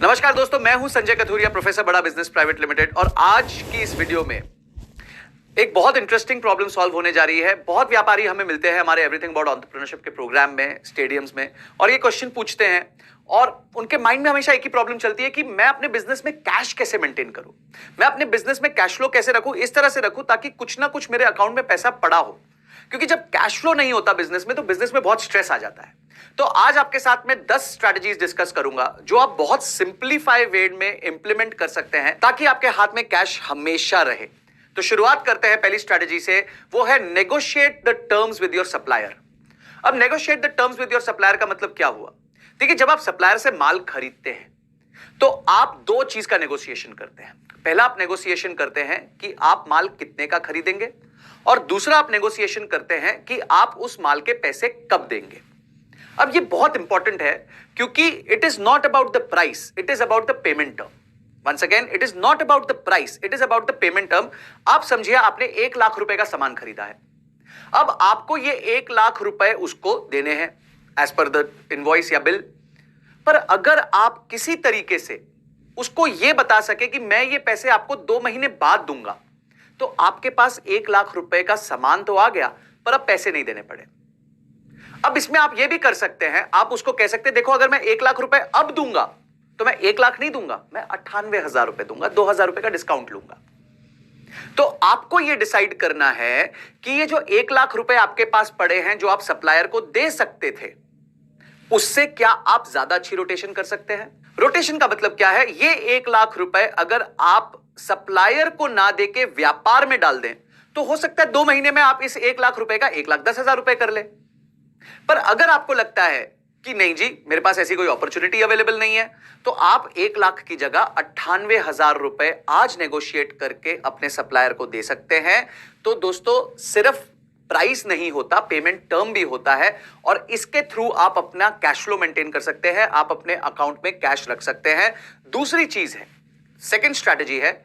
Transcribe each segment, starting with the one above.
नमस्कार दोस्तों, मैं हूं संजय कथुरिया, प्रोफेसर बड़ा बिजनेस प्राइवेट लिमिटेड। और आज की इस वीडियो में एक बहुत इंटरेस्टिंग प्रॉब्लम सॉल्व होने जा रही है। बहुत व्यापारी हमें मिलते हैं हमारे एवरीथिंग अबाउट एंटरप्रेन्योरशिप के प्रोग्राम में, स्टेडियम्स में, और ये क्वेश्चन पूछते हैं और उनके माइंड में हमेशा एक ही प्रॉब्लम चलती है कि मैं अपने बिजनेस में कैश कैसे मेंटेन करूं, मैं अपने बिजनेस में कैश फ्लो कैसे रखूं, इस तरह से रखूं ताकि कुछ ना कुछ मेरे अकाउंट में पैसा पड़ा हो। क्योंकि जब कैश फ्लो नहीं होता बिजनेस में तो बिजनेस में बहुत स्ट्रेस आ जाता है। तो आज आपके साथ में 10 स्ट्रेटजीज डिस्कस करूंगा जो आप बहुत सिंपलीफाई वे में इंप्लीमेंट कर सकते हैं ताकि आपके हाथ में कैश हमेशा रहे। तो शुरुआत करते हैं पहली स्ट्रेटजी से, वो है negotiate the terms with your supplier. अब negotiate the terms with your supplier का मतलब क्या हुआ? देखिए, जब आप सप्लायर से माल खरीदते हैं तो आप दो चीज का नेगोशिएशन करते हैं। पहला, आप नेगोशिएशन करते हैं कि आप माल कितने का खरीदेंगे, और दूसरा आप नेगोशिएशन करते हैं कि आप उस माल के पैसे कब देंगे। अब ये बहुत इंपॉर्टेंट है क्योंकि it is not about the price, it is about the payment term. Once again, it is not about the price, it is about the payment term. आप समझिए, आपने 1 लाख रुपए का सामान खरीदा है। अब आपको ये 1 लाख रुपए उसको देने हैं एज पर द इनवॉइस या बिल। पर अगर आप किसी तरीके से उसको ये बता सके कि मैं ये पैसे आपको 2 महीने बाद दूंगा, तो आपके पास 1 लाख रुपए का सामान तो आ गया, पर अब पैसे नहीं देने पड़े। अब इसमें आप ये भी कर सकते हैं, आप उसको कह सकते हैं, देखो अगर मैं 1 लाख रुपए अब दूंगा तो मैं 1 लाख नहीं दूंगा, मैं 98,000 रुपए दूंगा, 2,000 रुपए का डिस्काउंट लूंगा। तो आपको यह डिसाइड करना है कि ये जो 1 लाख रुपए आपके पास पड़े हैं जो आप सप्लायर को दे सकते थे, उससे क्या आप ज्यादा अच्छी रोटेशन कर सकते हैं। रोटेशन का मतलब क्या है? ये 1 लाख रुपए अगर आप सप्लायर को ना देके व्यापार में डाल दें तो हो सकता है 2 महीने में आप इस 1 लाख रुपए का 1,10,000 रुपए कर ले। पर अगर आपको लगता है कि नहीं जी, मेरे पास ऐसी कोई अपॉर्चुनिटी अवेलेबल नहीं है, तो आप 1 लाख की जगह 98,000 रुपए आज नेगोशिएट करके अपने सप्लायर को दे सकते हैं। तो दोस्तों, सिर्फ प्राइस नहीं होता, पेमेंट टर्म भी होता है, और इसके थ्रू आप अपना कैश फ्लो मेंटेन कर सकते हैं, आप अपने अकाउंट में कैश रख सकते हैं। दूसरी चीज है, सेकेंड स्ट्रैटेजी है,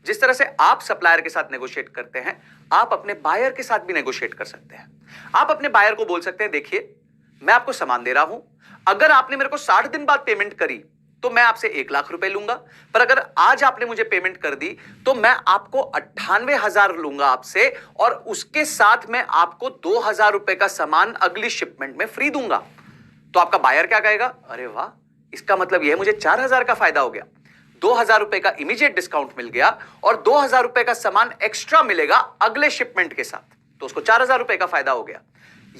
जिस तरह से आप सप्लायर के साथ नेगोशिएट करते हैं, आप अपने बायर के साथ भी नेगोशिएट कर सकते हैं। आप अपने बायर को बोल सकते हैं, देखिए मैं आपको सामान दे रहा हूं, अगर आपने मेरे को 60 दिन बाद पेमेंट करी तो मैं आपसे 1 लाख रुपए लूंगा, पर अगर आज आपने मुझे पेमेंट कर दी तो मैं आपको 98,000 लूंगा आपसे, और उसके साथ मैं आपको 2,000 रुपए का सामान अगली शिपमेंट में फ्री दूंगा। तो आपका बायर क्या कहेगा? अरे वाह, इसका मतलब यह मुझे 4,000 का फायदा हो गया, 2,000 रुपए का इमीडिएट डिस्काउंट मिल गया और 2,000 रुपए का सामान एक्स्ट्रा मिलेगा अगले शिपमेंट के साथ, तो उसको 4,000 रुपए का फायदा हो गया।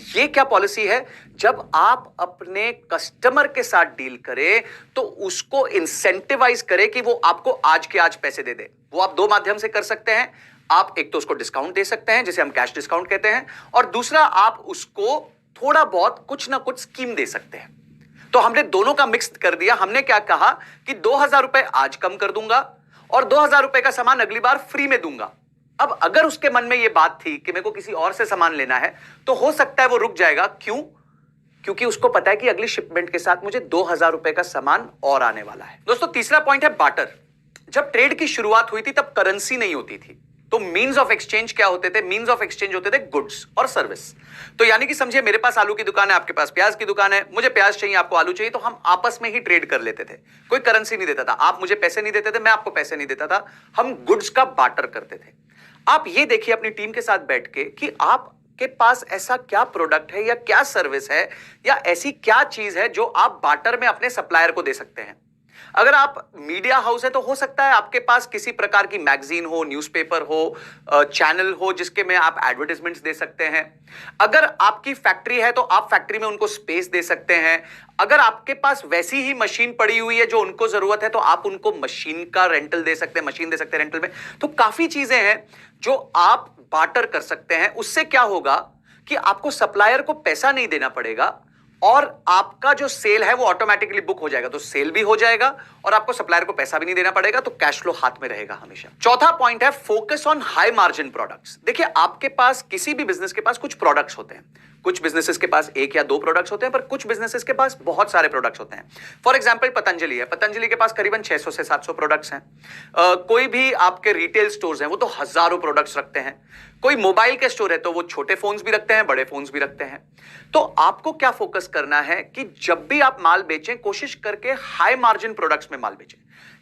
ये क्या पॉलिसी है? जब आप अपने कस्टमर के साथ डील करें तो उसको इंसेंटिवाइज करें कि वो आपको आज के आज पैसे दे दे। वो आप 2 माध्यम से कर सकते हैं। आप एक तो उसको डिस्काउंट दे सकते हैं, जिसे हम कैश डिस्काउंट कहते हैं, और दूसरा आप उसको थोड़ा बहुत कुछ ना कुछ स्कीम दे सकते हैं। तो हमने दोनों का मिक्स कर दिया। हमने क्या कहा कि 2,000 रुपए आज कम कर दूंगा और 2,000 रुपए का सामान अगली बार फ्री में दूंगा। अब अगर उसके मन में यह बात थी कि मेरे को किसी और से सामान लेना है, तो हो सकता है वो रुक जाएगा। क्यों? क्योंकि उसको पता है कि अगली शिपमेंट के साथ मुझे 2,000 रुपए का सामान और आने वाला है। दोस्तों, तीसरा पॉइंट है बार्टर। जब ट्रेड की शुरुआत हुई थी तब करेंसी नहीं होती थी, तो मीन्स ऑफ एक्सचेंज क्या होते थे? मीन्स ऑफ एक्सचेंज होते थे गुड्स और सर्विस। तो यानी कि समझिए, मेरे पास आलू की दुकान है, आपके पास प्याज की दुकान है, मुझे प्याज चाहिए, आपको आलू चाहिए, तो हम आपस में ही ट्रेड कर लेते थे। कोई करेंसी नहीं देता था, आप मुझे पैसे नहीं देते थे, मैं आपको पैसे नहीं देता था, हम गुड्स का बार्टर करते थे। आप ये देखिए अपनी टीम के साथ बैठ के कि आपके पास ऐसा क्या प्रोडक्ट है या क्या सर्विस है या ऐसी क्या चीज है जो आप बार्टर में अपने सप्लायर को दे सकते हैं। अगर आप मीडिया हाउस है तो हो सकता है आपके पास किसी प्रकार की मैगजीन हो, न्यूज़पेपर हो, चैनल हो जिसके में आप एडवर्टाइजमेंट्स दे सकते हैं। अगर आपकी फैक्ट्री है तो आप फैक्ट्री में उनको स्पेस दे सकते हैं। अगर आपके पास वैसी ही मशीन पड़ी हुई है जो उनको जरूरत है तो आप उनको मशीन का रेंटल दे सकते हैं, मशीन दे सकते हैं रेंटल में। तो काफी चीजें हैं जो आप बार्टर कर सकते हैं। उससे क्या होगा कि आपको सप्लायर को पैसा नहीं देना पड़ेगा और आपका जो सेल है वो ऑटोमेटिकली बुक हो जाएगा। तो सेल भी हो जाएगा और आपको सप्लायर को पैसा भी नहीं देना पड़ेगा, तो कैश फ्लो हाथ में रहेगा हमेशा। चौथा पॉइंट है focus on high margin products. देखिए, आपके पास किसी भी बिजनेस के पास कुछ प्रोडक्ट्स होते हैं, कुछ बिजनेसेस के पास एक या दो प्रोडक्ट्स होते हैं, पर कुछ बिजनेसेस के पास बहुत सारे प्रोडक्ट्स होते हैं। फॉर एग्जांपल पतंजलि है, पतंजलि के पास करीबन 600 से 700 प्रोडक्ट्स हैं। कोई भी आपके रिटेल स्टोर्स हैं वो तो हजारों प्रोडक्ट्स रखते हैं। कोई मोबाइल के स्टोर है तो वो छोटे फोन्स भी रखते हैं, बड़े फोन्स भी रखते हैं। तो आपको क्या फोकस करना है कि जब भी आप माल बेचें, कोशिश करके हाई मार्जिन प्रोडक्ट्स में माल बेचें।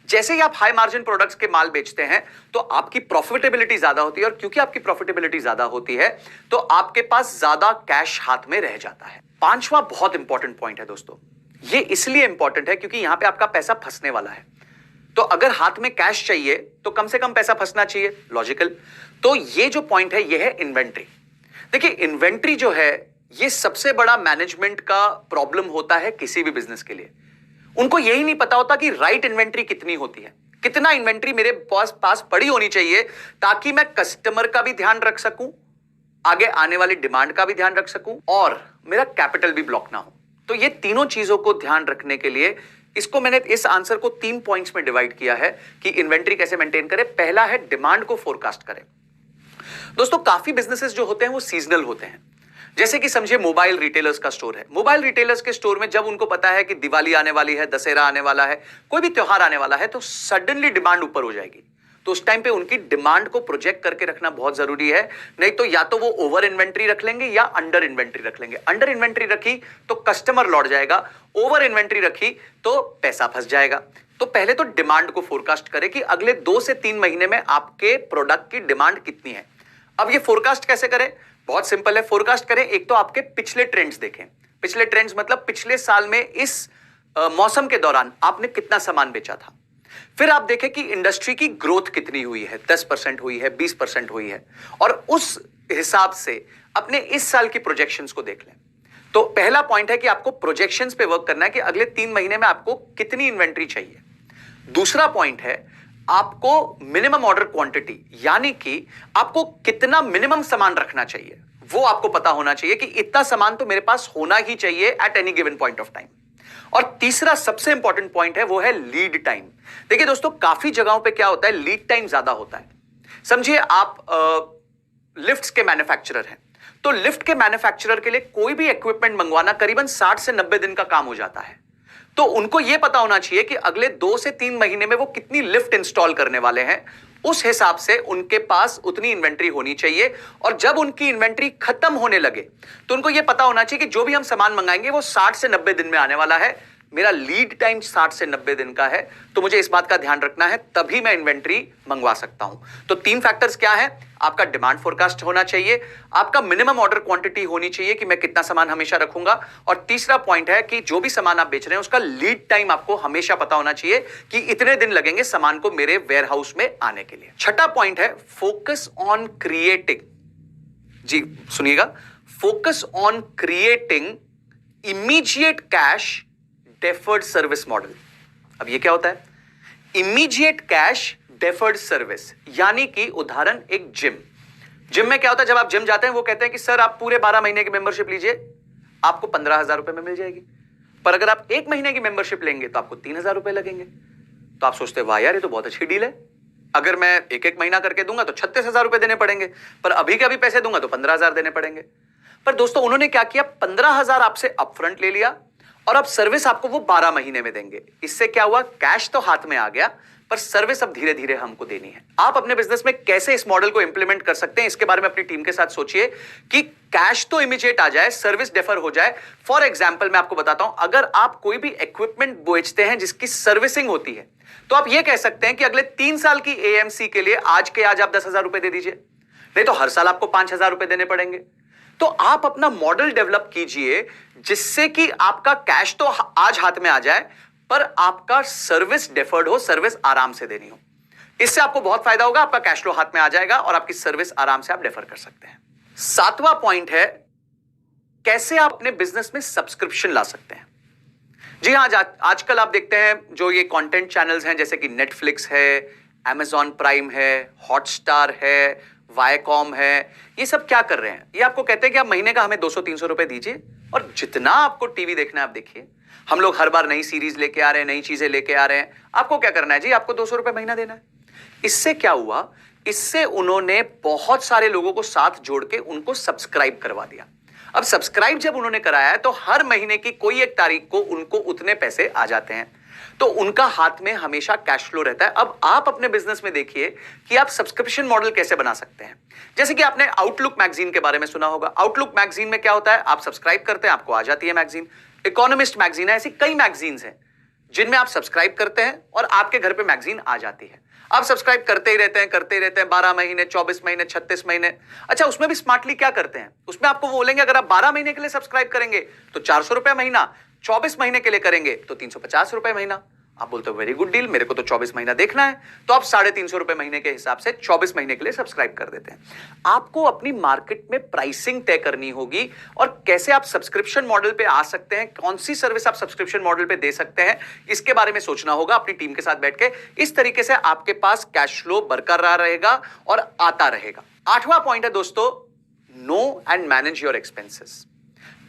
जैसे ही आप हाई मार्जिन प्रोडक्ट्स के माल बेचते हैं तो आपकी प्रॉफिटेबिलिटी ज्यादा होती है, और क्योंकि आपकी प्रॉफिटेबिलिटी ज्यादा होती है तो आपके पास ज्यादा कैश हाथ में रह जाता है। पांचवा बहुत इंपॉर्टेंट पॉइंट है दोस्तों, ये इसलिए इंपॉर्टेंट है क्योंकि यहां पे आपका पैसा फंसने वाला है। तो अगर हाथ में कैश चाहिए तो कम से कम पैसा फंसना चाहिए, लॉजिकल। तो ये जो पॉइंट है ये है इन्वेंट्री। देखिए इन्वेंट्री जो है ये सबसे बड़ा मैनेजमेंट का प्रॉब्लम होता है किसी भी बिजनेस के लिए। उनको यही नहीं पता होता कि राइट इन्वेंट्री कितनी होती है, कितना इन्वेंट्री मेरे पास पड़ी होनी चाहिए ताकि मैं कस्टमर का भी ध्यान रख सकूं, आगे आने वाली डिमांड का भी ध्यान रख सकूं, और मेरा कैपिटल भी ब्लॉक ना हो। तो ये तीनों चीजों को ध्यान रखने के लिए इसको मैंने इस आंसर को 3 पॉइंट्स में डिवाइड किया है कि इन्वेंट्री कैसे मेंटेन करें। पहला है डिमांड को फोरकास्ट करें। दोस्तों काफी बिजनेसेस जो होते हैं वो सीजनल होते हैं। जैसे कि समझिए मोबाइल रिटेलर्स का स्टोर है। मोबाइल रिटेलर्स के स्टोर में जब उनको पता है कि दिवाली आने वाली है, दशहरा आने वाला है, कोई भी त्योहार आने वाला है, तो सडनली डिमांड ऊपर हो जाएगी। तो उस टाइम पे उनकी डिमांड को प्रोजेक्ट करके रखना बहुत जरूरी है। नहीं तो या तो वो ओवर इन्वेंट्री रख लेंगे या अंडर इन्वेंट्री रख लेंगे। अंडर इन्वेंट्री रखी तो कस्टमर लौट जाएगा, ओवर इन्वेंट्री रखी तो पैसा फंस जाएगा। तो पहले तो डिमांड को फोरकास्ट करें कि अगले 2 से 3 महीने में आपके प्रोडक्ट की डिमांड कितनी है। अब ये फोरकास्ट कैसे करें? बहुत सिंपल है। फोरकास्ट करें, एक तो आपके पिछले ट्रेंड्स देखें। पिछले ट्रेंड्स मतलब पिछले साल में इस मौसम के दौरान आपने कितना सामान बेचा था। फिर आप देखें कि इंडस्ट्री की ग्रोथ कितनी हुई है, 10% हुई है, 20% हुई है, और उस हिसाब से अपने इस साल की प्रोजेक्शंस को देख लें। तो पहला पॉइंट है कि आपको प्रोजेक्शंस पे वर्क करना है कि अगले 3 महीने में आपको कितनी इन्वेंट्री चाहिए। दूसरा पॉइंट है आपको मिनिमम ऑर्डर क्वांटिटी, यानी कि आपको कितना मिनिमम सामान रखना चाहिए वो आपको पता होना चाहिए कि इतना सामान तो मेरे पास होना ही चाहिए at any given point of time. और तीसरा सबसे इंपॉर्टेंट पॉइंट है वो है लीड टाइम। देखिए दोस्तों काफी जगहों पे क्या होता है, लीड टाइम ज्यादा होता है। समझिए आप लिफ्ट्स के मैन्युफैक्चरर हैं, तो लिफ्ट के मैन्युफैक्चरर के लिए कोई भी इक्विपमेंट मंगवाना करीबन 60 से 90 दिन का काम हो जाता है। तो उनको यह पता होना चाहिए कि अगले 2 से 3 महीने में वो कितनी लिफ्ट इंस्टॉल करने वाले हैं, उस हिसाब से उनके पास उतनी इन्वेंट्री होनी चाहिए। और जब उनकी इन्वेंट्री खत्म होने लगे तो उनको यह पता होना चाहिए कि जो भी हम सामान मंगाएंगे वो 60 से 90 दिन में आने वाला है। मेरा लीड टाइम 60 से 90 दिन का है, तो मुझे इस बात का ध्यान रखना है, तभी मैं इन्वेंट्री मंगवा सकता हूं। तो 3 फैक्टर्स क्या है? आपका डिमांड फोरकास्ट होना चाहिए, आपका मिनिमम ऑर्डर क्वांटिटी होनी चाहिए कि मैं कितना सामान हमेशा रखूंगा, और तीसरा पॉइंट है कि जो भी सामान आप बेच रहे हैं उसका लीड टाइम आपको हमेशा पता होना चाहिए कि इतने दिन लगेंगे सामान को मेरे वेयर हाउस में आने के लिए। छठा पॉइंट है फोकस ऑन क्रिएटिंग। जी सुनिएगा, focus on creating immediate cash deferred service model. अब ये क्या होता है? इमीडिएट कैश डेफर्ड सर्विस, यानी कि उदाहरण एक जिम में क्या होता है, जब आप जिम जाते हैं वो कहते हैं कि सर आप पूरे 12 महीने की मेंबरशिप लीजिए, आपको 15,000 रुपए में मिल जाएगी। पर अगर आप 1 महीने की मेंबरशिप लेंगे तो आपको 3,000 रुपए लगेंगे। तो आप सोचते हैं वाह यार ये तो बहुत अच्छी डील है, अगर मैं एक महीना करके दूंगा तो 36,000 रुपए देने पड़ेंगे, पर अभी के अभी पैसे दूंगा तो 15,000 देने पड़ेंगे। पर दोस्तों उन्होंने क्या किया, 15,000 आपसे अपफ्रंट ले लिया और अब सर्विस आपको वो 12 महीने में देंगे। इससे क्या हुआ, कैश तो हाथ में आ गया पर सर्विस अब धीरे धीरे हमको देनी है। आप अपने बिजनेस में कैसे इस मॉडल को इंप्लीमेंट कर सकते हैं, इसके बारे में अपनी टीम के साथ सोचिए कि कैश तो इमीडिएट आ जाए, सर्विस डेफर हो जाए। फॉर एग्जांपल मैं आपको बताता हूं, अगर आप कोई भी इक्विपमेंट बेचते हैं जिसकी सर्विसिंग होती है तो आप ये कह सकते हैं कि अगले 3 साल की एएमसी के लिए आज के आज आप 10,000 रुपए दे दीजिए, नहीं तो हर साल आपको 5,000 रुपए देने पड़ेंगे। तो आप अपना मॉडल डेवलप कीजिए जिससे कि आपका कैश तो आज हाथ में आ जाए पर आपका सर्विस डेफर्ड हो, सर्विस आराम से देनी हो। इससे आपको बहुत फायदा होगा, आपका कैश फ्लो हाथ में आ जाएगा और आपकी सर्विस आराम से आप डेफर कर सकते हैं। 7वां पॉइंट है कैसे आप अपने बिजनेस में सब्सक्रिप्शन ला सकते हैं। जी हां, आजकल आप देखते हैं जो ये कंटेंट चैनल्स हैं जैसे कि नेटफ्लिक्स है, Amazon प्राइम है, हॉटस्टार है, वायकॉम है, ये सब क्या कर रहे हैं, ये आपको कहते हैं कि आप महीने का हमें 200-300 रुपए दीजिए और जितना आपको टीवी देखना है आप देखिए। हम लोग हर बार नई सीरीज लेके आ रहे हैं, नई चीजें लेके आ रहे हैं, आपको क्या करना है जी, आपको 200 रुपए महीना देना है। इससे क्या हुआ, इससे उन्होंने बहुत सारे लोगों को साथ जोड़ के उनको सब्सक्राइब करवा दिया। अब सब्सक्राइब जब उन्होंने कराया है तो हर महीने की कोई एक तारीख को उनको उतने पैसे आ जाते हैं, तो उनका हाथ में हमेशा कैश फ्लो रहता है। अब आप अपने बिजनेस में देखिए कि आप सब्सक्रिप्शन मॉडल कैसे बना सकते हैं। जैसे कि आपने आउटलुक मैगजीन के बारे में सुना होगा। आउटलुक मैगजीन में क्या होता है, आप सब्सक्राइब करते हैं, आपको आ जाती है मैगजीन। इकोनॉमिस्ट मैगजीन है, ऐसी कई मैगजीन्स हैं जिनमें आप सब्सक्राइब करते हैं और आपके घर पे मैगजीन आ जाती है। आप सब्सक्राइब करते ही रहते हैं 12 महीने, 24 महीने, 36 महीने। अच्छा, उसमें भी स्मार्टली क्या करते हैं, उसमें आपको वो बोलेंगे अगर आप 12 महीने के लिए सब्सक्राइब करेंगे तो 400 रुपए महीना, 24 महीने के लिए करेंगे तो 350 रुपए महीना। आप बोलते हो वेरी गुड डील, मेरे को तो 24 महीना देखना है, तो आप 350 रुपए महीने के हिसाब से 24 महीने के लिए सब्सक्राइब कर देते हैं। आपको अपनी मार्केट में प्राइसिंग तय करनी होगी और कैसे आप सब्सक्रिप्शन मॉडल पे आ सकते हैं, कौन सी सर्विस आप सब्सक्रिप्शन मॉडल पे दे सकते हैं, इसके बारे में सोचना होगा अपनी टीम के साथ बैठ के। इस तरीके से आपके पास कैश फ्लो बरकरार रहेगा और आता रहेगा। 8वां पॉइंट है दोस्तों, know and manage your expenses.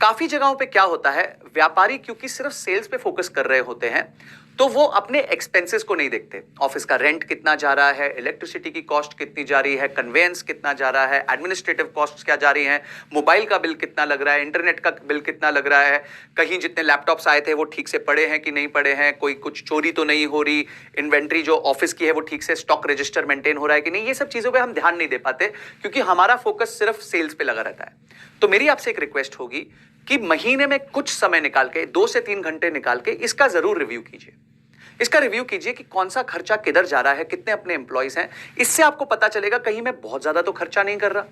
काफी जगहों पे क्या होता है, व्यापारी क्योंकि सिर्फ सेल्स पे फोकस कर रहे होते हैं तो वो अपने एक्सपेंसेस को नहीं देखते। ऑफिस का रेंट कितना जा रहा है, इलेक्ट्रिसिटी की कॉस्ट कितनी जा रही है, कन्वेंस कितना जा रहा है, एडमिनिस्ट्रेटिव कॉस्ट क्या जा रही हैं, मोबाइल का बिल कितना लग रहा है, इंटरनेट का बिल कितना लग रहा है, कहीं जितने लैपटॉप्स आए थे वो ठीक से पड़े हैं कि नहीं पड़े हैं, कोई कुछ चोरी तो नहीं हो रही, इन्वेंट्री जो ऑफिस की है वो ठीक से स्टॉक रजिस्टर मेंटेन हो रहा है कि नहीं। ये सब चीजों पर हम ध्यान नहीं दे पाते क्योंकि हमारा फोकस सिर्फ सेल्स पे लगा रहता है। तो मेरी आपसे एक रिक्वेस्ट होगी कि महीने में कुछ समय निकाल के, 2 से 3 घंटे निकाल के इसका जरूर रिव्यू कीजिए। इसका रिव्यू कीजिए कि कौन सा खर्चा किधर जा रहा है, कितने अपने एम्प्लॉइज हैं। इससे आपको पता चलेगा कहीं मैं बहुत ज्यादा तो खर्चा नहीं कर रहा,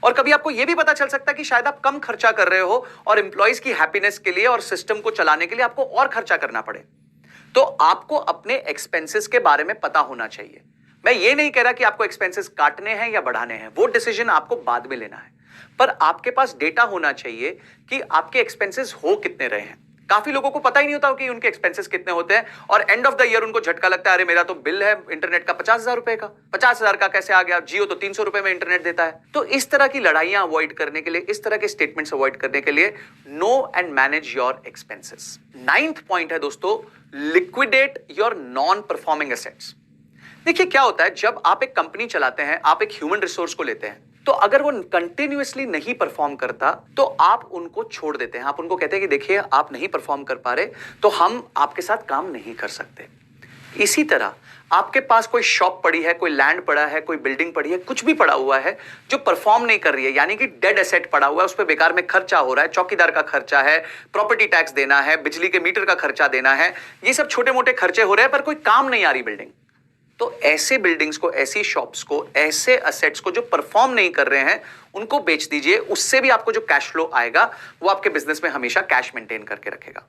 और कभी आपको यह भी पता चल सकता है कि शायद आप कम खर्चा कर रहे हो और एम्प्लॉइज की हैप्पीनेस के लिए और सिस्टम को चलाने के लिए आपको और खर्चा करना पड़े। तो आपको अपने एक्सपेंसेस के बारे में पता होना चाहिए। मैं ये नहीं कह रहा कि आपको एक्सपेंसेस काटने हैं या बढ़ाने हैं, वो डिसीजन आपको बाद में लेना है, पर आपके पास डेटा होना चाहिए कि आपके एक्सपेंसेस हो कितने रहे हैं। काफी लोगों को पता ही नहीं होता कि उनके एक्सपेंसेस कितने होते हैं और एंड ऑफ द ईयर उनको झटका लगता है, अरे मेरा तो बिल है इंटरनेट का 50,000 रुपए का, 50,000 का कैसे आ गया, जियो तो 300 रुपए में इंटरनेट देता है। तो इस तरह की लड़ाइयां अवॉइड करने के लिए, इस तरह के स्टेटमेंट्स अवॉइड करने के लिए know and manage your expenses. 9th point है दोस्तों, liquidate your non performing assets. देखिए क्या होता है, जब आप एक कंपनी चलाते हैं, आप एक ह्यूमन रिसोर्स को लेते हैं, तो अगर वो कंटिन्यूअसली नहीं परफॉर्म करता तो आप उनको छोड़ देते हैं। आप उनको कहते हैं कि देखिए आप नहीं परफॉर्म कर पा रहे तो हम आपके साथ काम नहीं कर सकते। इसी तरह आपके पास कोई शॉप पड़ी है, कोई लैंड पड़ा है, कोई बिल्डिंग पड़ी है, कुछ भी पड़ा हुआ है जो परफॉर्म नहीं कर रही है, यानी कि डेड एसेट पड़ा हुआ है, उस पर बेकार में खर्चा हो रहा है, चौकीदार का खर्चा है, प्रॉपर्टी टैक्स देना है, बिजली के मीटर का खर्चा देना है, ये सब छोटे मोटे खर्चे हो रहे हैं पर कोई काम नहीं आ रही बिल्डिंग। तो ऐसे बिल्डिंग्स को, ऐसी शॉप्स को, ऐसे असेट्स को जो परफॉर्म नहीं कर रहे हैं उनको बेच दीजिए। उससे भी आपको जो कैश फ्लो आएगा वो आपके बिजनेस में हमेशा कैश मेंटेन करके रखेगा।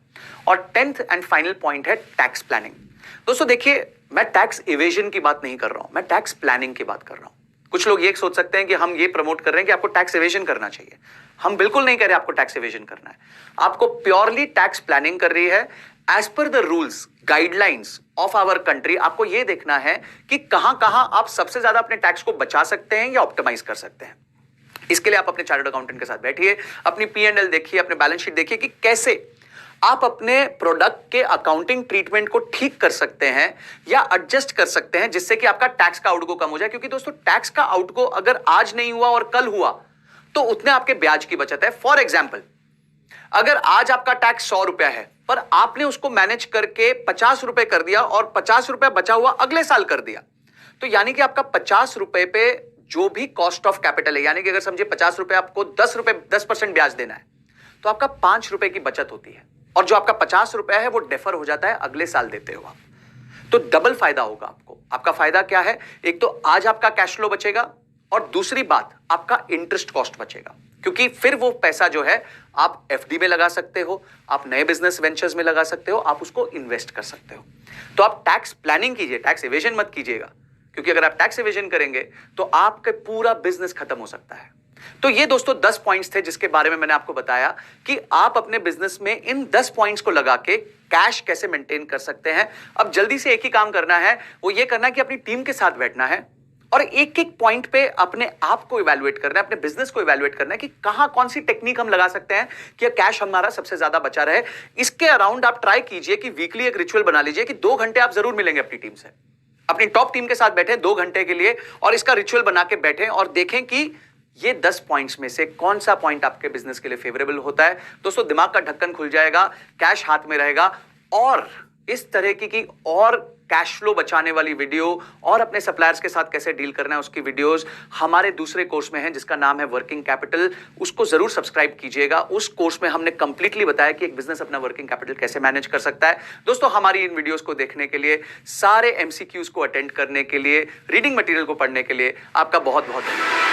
और 10th एंड फाइनल पॉइंट है टैक्स प्लानिंग। दोस्तों देखिए, मैं टैक्स इवेजन की बात नहीं कर रहा हूं, मैं टैक्स प्लानिंग की बात कर रहा हूं। कुछ लोग ये सोच सकते हैं कि हम ये प्रमोट कर रहे हैं कि आपको टैक्स इवेजन करना चाहिए। हम बिल्कुल नहीं कह रहे आपको टैक्स इवेजन करना है, आपको प्योरली टैक्स प्लानिंग कर रही है as per the rules guidelines of our country. आपको यह देखना है कि कहां कहां आप सबसे ज्यादा अपने टैक्स को बचा सकते हैं या ऑप्टिमाइज कर सकते हैं। इसके लिए आप अपने चार्टर्ड अकाउंटेंट के साथ बैठिए, अपनी P&L देखिए, अपने बैलेंस शीट देखिए कि कैसे आप अपने प्रोडक्ट के अकाउंटिंग ट्रीटमेंट को ठीक कर सकते हैं या एडजस्ट कर सकते हैं जिससे कि आपका टैक्स का आउटगो कम हो जाए। क्योंकि दोस्तों टैक्स का आउटगो अगर आज नहीं हुआ और कल हुआ तो उतने आपके ब्याज की बचत है। फॉर एग्जाम्पल, अगर आज आपका टैक्स 100 रुपया है पर आपने उसको मैनेज करके 50 रुपए कर दिया और 50 रुपए बचा हुआ अगले साल कर दिया, तो यानी कि आपका 50 रुपए पे जो भी कॉस्ट ऑफ कैपिटल है, यानी कि अगर समझिए 50 रुपए आपको 10% ब्याज देना है, तो आपका 5 रुपए की बचत होती है और जो आपका 50 रुपया है वो डेफर हो जाता है अगले साल देते हो आप। तो डबल फायदा होगा आपको। आपका फायदा क्या है, एक तो आज आपका कैश फ्लो बचेगा और दूसरी बात आपका इंटरेस्ट कॉस्ट बचेगा, क्योंकि फिर वो पैसा जो है आप एफडी में लगा सकते हो, आप नए बिजनेस वेंचर्स में लगा सकते हो, आप उसको इन्वेस्ट कर सकते हो। तो आप टैक्स प्लानिंग कीजिए, टैक्स इवेजन मत कीजिएगा, क्योंकि अगर आप टैक्स इवेजन करेंगे तो आपका पूरा बिजनेस खत्म हो सकता है। तो ये दोस्तों 10 पॉइंट्स थे जिसके बारे में मैंने आपको बताया कि आप अपने बिजनेस में इन 10 पॉइंट्स को लगा के कैश कैसे मेंटेन कर सकते हैं। अब जल्दी से एक ही काम करना है, वो ये करना है कि अपनी टीम के साथ बैठना है और एक एक पॉइंट पे अपने आप को इवैल्यूएट करना है, अपने बिजनेस को इवैल्यूएट करना है कि कहां कौन सी टेक्निक हम लगा सकते हैं कि कैश हमारा सबसे ज्यादा बचा रहे। इसके अराउंड आप ट्राई कीजिए कि वीकली एक रिचुअल बना लीजिए कि 2 घंटे आप जरूर मिलेंगे अपनी टीम से, अपनी टॉप टीम के साथ बैठे 2 घंटे के लिए और इसका रिचुअल बना के बैठे और देखें कि ये 10 पॉइंट्स में से कौन सा पॉइंट आपके बिजनेस के लिए फेवरेबल होता है। दोस्तों दिमाग का ढक्कन खुल जाएगा, कैश हाथ में रहेगा और इस तरह की और कैश फ्लो बचाने वाली वीडियो और अपने सप्लायर्स के साथ कैसे डील करना है उसकी वीडियोस हमारे दूसरे कोर्स में है जिसका नाम है वर्किंग कैपिटल। उसको जरूर सब्सक्राइब कीजिएगा। उस कोर्स में हमने कंप्लीटली बताया कि एक बिजनेस अपना वर्किंग कैपिटल कैसे मैनेज कर सकता है। दोस्तों हमारी इन वीडियोस को देखने के लिए, सारे एमसीक्यूज को अटेंड करने के लिए, रीडिंग मटेरियल को पढ़ने के लिए आपका बहुत बहुत धन्यवाद।